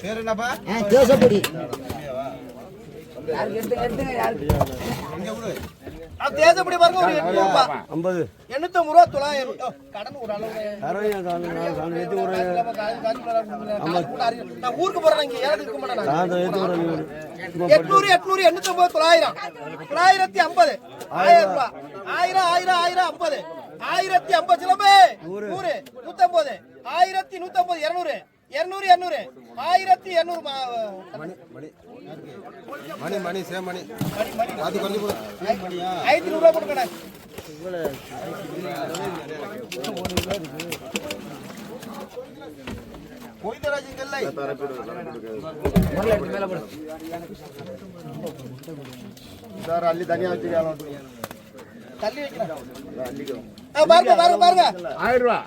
பேர் என்னப்பா? தேசப்படி. தேசப்படி பாருங்க ஒரு 800 ரூபாய் 50 850 ரூபாய் 900 கடன் ஒரு அளவு நான் ஊருக்கு போறேன் இங்க ஏறது இருக்க மாட்டேன் 800 800 850 900 950 1000 ரூபாய் 1000 1000 1000 50 1050 சிலம்பே 100 150 1150 200 200 200 1200 மணி மணி சேம் மணி அது கொஞ்சம் 500 ரூபாய் கொடுக்கணும் போய்தராஜிங்கல்லை மேல போடு சார் அள்ளி தனியா வச்சிருக்காங்க தள்ளி வைக்கிறேன் பாருங்க பாருங்க பாருங்க 1000 ரூபாய்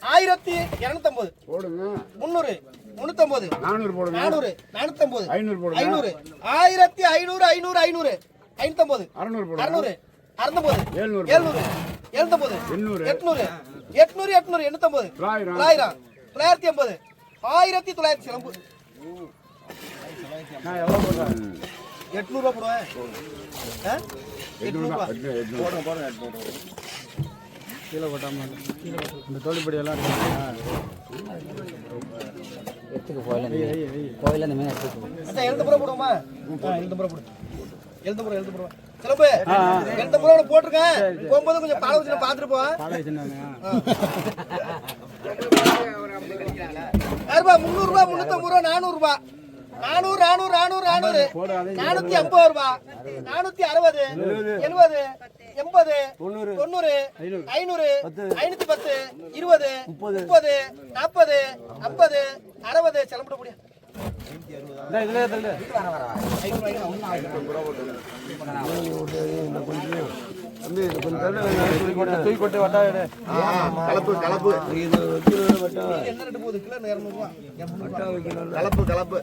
1250 போடுங்க 300 350 400 போடுங்க 400 450 500 போடுங்க 500 1500 500 500 550 600 போடுங்க 600 650 700 700 750 800 800 800 850 900 950 1900 சிலம்பு நான் எவ்வளவு போடுறேன் 800 ரூபாய் போடுவேன் 800 ரூபாய் போடுங்க போடுங்க கீழே போட்டாம இந்த தோல்படி எல்லாம் எடுத்துக்க கோயில இந்த மீன் எடுத்துக்கோ. அச்சா 700 ரூபாய் போடுவோமா 700 ரூபாய் போடு 700 ரூபாய் சிலம்பு 700 ரூபாய் போட்டுருக்கேன் போகும்போது கொஞ்சம் பாலை வச்சு பார்த்துட்டு போ யாருப்பா 300 ரூபாய் 350 ரூபாய் 400 ரூபாய் 400 400 400 450 ரூபாய் 460 70 80 90 500 510 20 30 40 50 60 செலவிட முடியும் கலப்பு